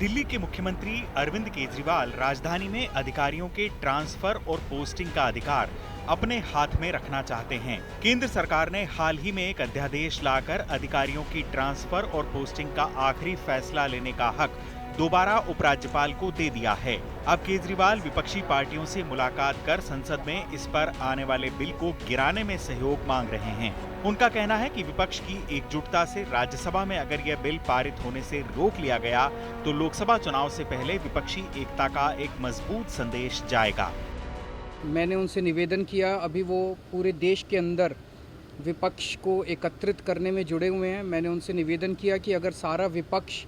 दिल्ली के मुख्यमंत्री अरविंद केजरीवाल राजधानी में अधिकारियों के ट्रांसफर और पोस्टिंग का अधिकार अपने हाथ में रखना चाहते हैं। केंद्र सरकार ने हाल ही में एक अध्यादेश लाकर अधिकारियों की ट्रांसफर और पोस्टिंग का आखिरी फैसला लेने का हक दोबारा उपराज्यपाल को दे दिया है। अब केजरीवाल विपक्षी पार्टियों से मुलाकात कर संसद में इस पर आने वाले बिल को गिराने में सहयोग मांग रहे हैं। उनका कहना है कि विपक्ष की एकजुटता से राज्यसभा में अगर यह बिल पारित होने से रोक लिया गया तो लोकसभा चुनाव से पहले विपक्षी एकता का एक मजबूत संदेश जाएगा। मैंने उनसे निवेदन किया, अभी वो पूरे देश के अंदर विपक्ष को एकत्रित करने में जुड़े हुए हैं। मैंने उनसे निवेदन किया कि अगर सारा विपक्ष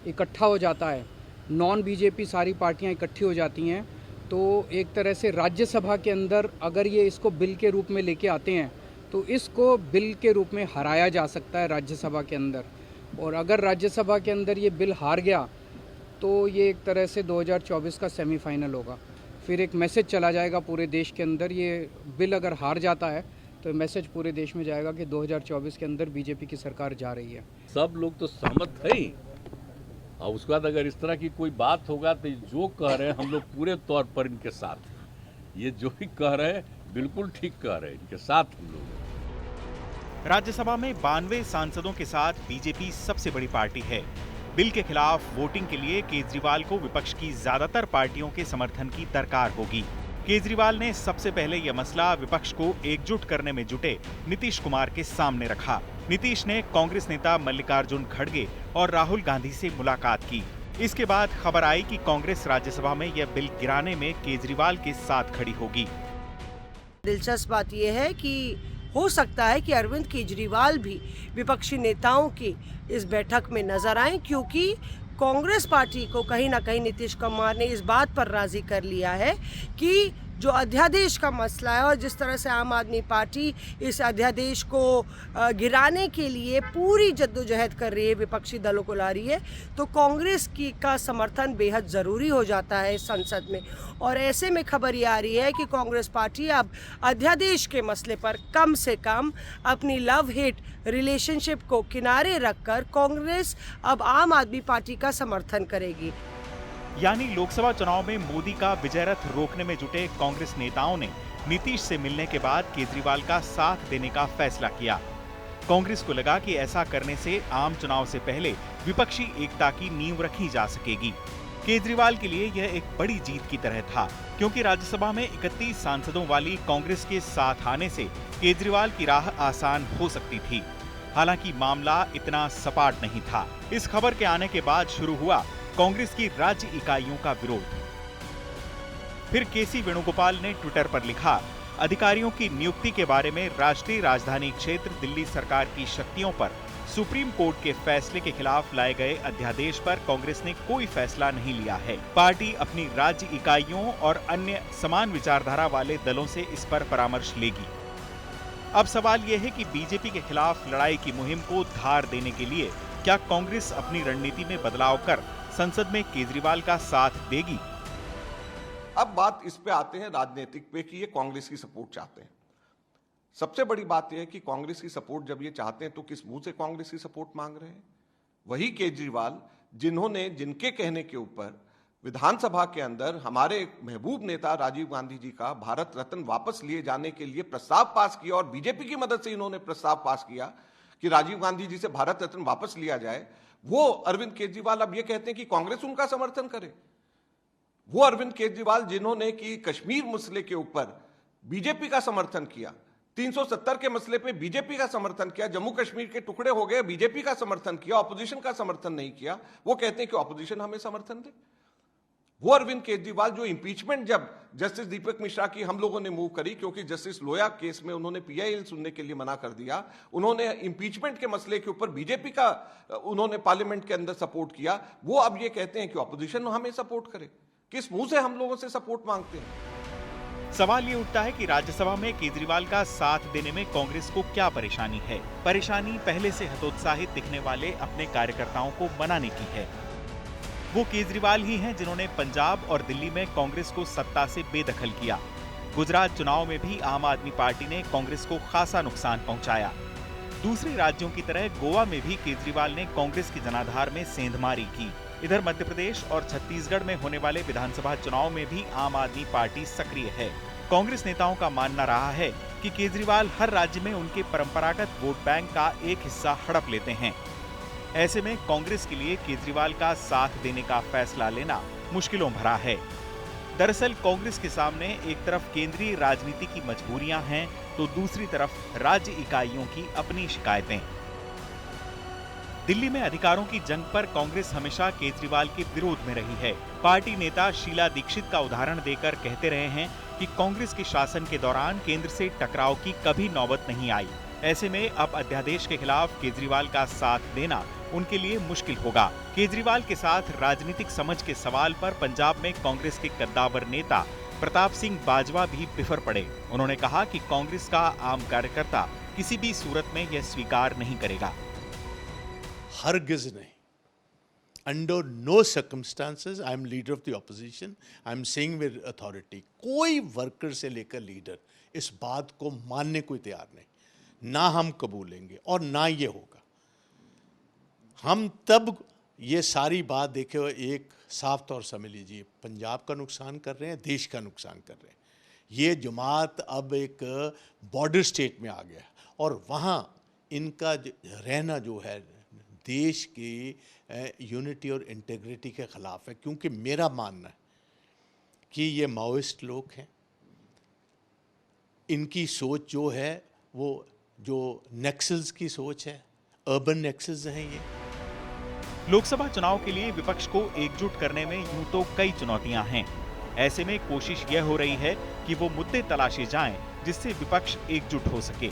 इकट्ठा हो जाता है, नॉन बीजेपी सारी पार्टियां इकट्ठी हो जाती हैं, तो एक तरह से राज्यसभा के अंदर अगर ये इसको बिल के रूप में लेके आते हैं तो इसको बिल के रूप में हराया जा सकता है राज्यसभा के अंदर। और अगर राज्यसभा के अंदर ये बिल हार गया तो ये एक तरह से 2024 का सेमीफाइनल होगा। फिर एक मैसेज चला जाएगा पूरे देश के अंदर, ये बिल अगर हार जाता है तो मैसेज पूरे देश में जाएगा कि 2024 के अंदर बीजेपी की सरकार जा रही है। सब लोग तो सहमत है ही, और उसके बाद अगर इस तरह की कोई बात होगा तो जो कह रहे हैं हम लोग पूरे तौर पर इनके साथ हैं। ये जो भी कह रहे हैं बिल्कुल ठीक कह रहे हैं, इनके साथ हम लोग। राज्यसभा में 92 सांसदों के साथ बीजेपी सबसे बड़ी पार्टी है। बिल के खिलाफ वोटिंग के लिए केजरीवाल को विपक्ष की ज्यादातर पार्टियों के समर्थन की दरकार होगी। केजरीवाल ने सबसे पहले यह मसला विपक्ष को एकजुट करने में जुटे नीतीश कुमार के सामने रखा। नीतीश ने कांग्रेस नेता मल्लिकार्जुन खड़गे और राहुल गांधी से मुलाकात की। इसके बाद खबर आई कि कांग्रेस राज्यसभा में यह बिल गिराने में केजरीवाल के साथ खड़ी होगी। दिलचस्प बात यह है कि हो सकता है कि अरविंद केजरीवाल भी विपक्षी नेताओं की इस बैठक में नजर आए, क्योंकि कांग्रेस पार्टी को कहीं ना कहीं नीतीश कुमार ने इस बात पर राजी कर लिया है कि जो अध्यादेश का मसला है और जिस तरह से आम आदमी पार्टी इस अध्यादेश को गिराने के लिए पूरी जद्दोजहद कर रही है, विपक्षी दलों को ला रही है, तो कांग्रेस की का समर्थन बेहद ज़रूरी हो जाता है संसद में। और ऐसे में खबर ये आ रही है कि कांग्रेस पार्टी अब अध्यादेश के मसले पर कम से कम अपनी लव हेट रिलेशनशिप को किनारे रखकर कांग्रेस अब आम आदमी पार्टी का समर्थन करेगी। यानी लोकसभा चुनाव में मोदी का विजय रथ रोकने में जुटे कांग्रेस नेताओं ने नीतीश से मिलने के बाद केजरीवाल का साथ देने का फैसला किया। कांग्रेस को लगा कि ऐसा करने से आम चुनाव से पहले विपक्षी एकता की नींव रखी जा सकेगी। केजरीवाल के लिए यह एक बड़ी जीत की तरह था, क्योंकि राज्यसभा में 31 सांसदों वाली कांग्रेस के साथ आने से केजरीवाल की राह आसान हो सकती थी। हालांकि मामला इतना सपाट नहीं था। इस खबर के आने के बाद शुरू हुआ कांग्रेस की राज्य इकाइयों का विरोध। फिर केसी वेणुगोपाल ने ट्विटर पर लिखा, अधिकारियों की नियुक्ति के बारे में राष्ट्रीय राजधानी क्षेत्र दिल्ली सरकार की शक्तियों पर सुप्रीम कोर्ट के फैसले के खिलाफ लाए गए अध्यादेश पर कांग्रेस ने कोई फैसला नहीं लिया है। पार्टी अपनी राज्य इकाइयों और अन्य समान विचारधारा वाले दलों से इस पर परामर्श लेगी। अब सवाल यह है कि बीजेपी के खिलाफ लड़ाई की मुहिम को धार देने के लिए क्या कांग्रेस अपनी रणनीति में बदलाव कर संसद में केजरीवाल का साथ देगी? अब बात इस पे आते हैं राजनीतिक पे कि ये कांग्रेस की सपोर्ट चाहते हैं। सबसे बड़ी बात यह है कि कांग्रेस की सपोर्ट जब ये चाहते हैं तो किस मुंह से कांग्रेस की सपोर्ट मांग रहे हैं? वही केजरीवाल जिन्होंने जिनके कहने के ऊपर विधानसभा के अंदर हमारे महबूब नेता राजीव गांधी जी का भारत रत्न वापस लिए जाने के लिए प्रस्ताव पास किया, और बीजेपी की मदद से इन्होंने प्रस्ताव पास किया कि राजीव गांधी जी से भारत रत्न वापस लिया जाए। वो अरविंद केजरीवाल अब ये कहते हैं कि कांग्रेस उनका समर्थन करे। वो अरविंद केजरीवाल जिन्होंने कि कश्मीर मसले के ऊपर बीजेपी का समर्थन किया, 370 के मसले पे बीजेपी का समर्थन किया, जम्मू कश्मीर के टुकड़े हो गए बीजेपी का समर्थन किया, ऑपोजिशन का समर्थन नहीं किया। वो कहते हैं कि ऑपोजिशन हमें समर्थन दे। वो अरविंद केजरीवाल जो इंपीचमेंट जब जस्टिस दीपक मिश्रा की हम लोगों ने मूव करी, क्योंकि जस्टिस लोया केस में उन्होंने पीआईएल सुनने के लिए मना कर दिया, उन्होंने इंपीचमेंट के मसले के ऊपर बीजेपी का उन्होंने पार्लियामेंट के अंदर सपोर्ट किया। वो अब ये कहते हैं कि ऑपोजिशन हमें सपोर्ट करे। किस मुंह से हम लोगों से सपोर्ट मांगते हैं? सवाल ये उठता है कि राज्यसभा में केजरीवाल का साथ देने में कांग्रेस को क्या परेशानी है? परेशानी पहले से हतोत्साहित दिखने वाले अपने कार्यकर्ताओं को मनाने की है। वो केजरीवाल ही हैं जिन्होंने पंजाब और दिल्ली में कांग्रेस को सत्ता से बेदखल किया। गुजरात चुनाव में भी आम आदमी पार्टी ने कांग्रेस को खासा नुकसान पहुंचाया। दूसरे राज्यों की तरह गोवा में भी केजरीवाल ने कांग्रेस की जनाधार में सेंधमारी की। इधर मध्य प्रदेश और छत्तीसगढ़ में होने वाले विधानसभा चुनाव में भी आम आदमी पार्टी सक्रिय है। कांग्रेस नेताओं का मानना रहा है कि केजरीवाल हर राज्य में उनके परंपरागत वोट बैंक का एक हिस्सा हड़प लेते हैं। ऐसे में कांग्रेस के लिए केजरीवाल का साथ देने का फैसला लेना मुश्किलों भरा है। दरअसल कांग्रेस के सामने एक तरफ केंद्रीय राजनीति की मजबूरियां हैं, तो दूसरी तरफ राज्य इकाइयों की अपनी शिकायतें। दिल्ली में अधिकारों की जंग पर कांग्रेस हमेशा केजरीवाल के विरोध में रही है। पार्टी नेता शीला दीक्षित का उदाहरण देकर कहते रहे हैं कि कांग्रेस के शासन के दौरान केंद्र से टकराव की कभी नौबत नहीं आई। ऐसे में अब अध्यादेश के खिलाफ केजरीवाल का साथ देना उनके लिए मुश्किल होगा। केजरीवाल के साथ राजनीतिक समझ के सवाल पर पंजाब में कांग्रेस के कद्दावर नेता प्रताप सिंह बाजवा भी बिफर पड़े। उन्होंने कहा कि कांग्रेस का आम कार्यकर्ता किसी भी सूरत में यह स्वीकार नहीं करेगा। हरगिज नहीं, under no circumstances I am leader of the opposition, I am saying with authority, कोई वर्कर से लेकर लीडर इस बात को मानने को तैयार नहीं, ना हम कबूलेंगे और ना ये होगा। हम तब ये सारी बात देखे एक साफ तौर समझ लीजिए, पंजाब का नुकसान कर रहे हैं, देश का नुकसान कर रहे हैं। ये जमात अब एक बॉर्डर स्टेट में आ गया और वहाँ इनका रहना जो है देश की यूनिटी और इंटीग्रिटी के खिलाफ है, क्योंकि मेरा मानना है कि ये माओइस्ट लोग हैं। इनकी सोच जो है वो जो नेक्सल्स की सोच है, अर्बन नेक्सल्स हैं ये। लोकसभा चुनाव के लिए विपक्ष को एकजुट करने में यूं तो कई चुनौतियां हैं। ऐसे में कोशिश यह हो रही है कि वो मुद्दे तलाशे जाएं जिससे विपक्ष एकजुट हो सके।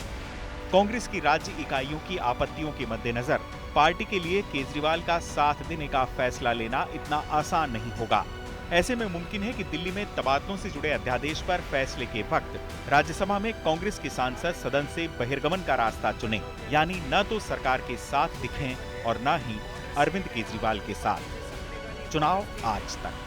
कांग्रेस की राज्य इकाइयों की आपत्तियों के मद्देनजर पार्टी के लिए केजरीवाल का साथ देने का फैसला लेना इतना आसान नहीं होगा। ऐसे में मुमकिन है कि दिल्ली में तबादलों से जुड़े अध्यादेश पर फैसले के वक्त राज्यसभा में कांग्रेस के सांसद सदन से बहिर्गमन का रास्ता चुनें, यानी न तो सरकार के साथ दिखें और न ही अरविंद केजरीवाल के साथ। चुनाव आज तक।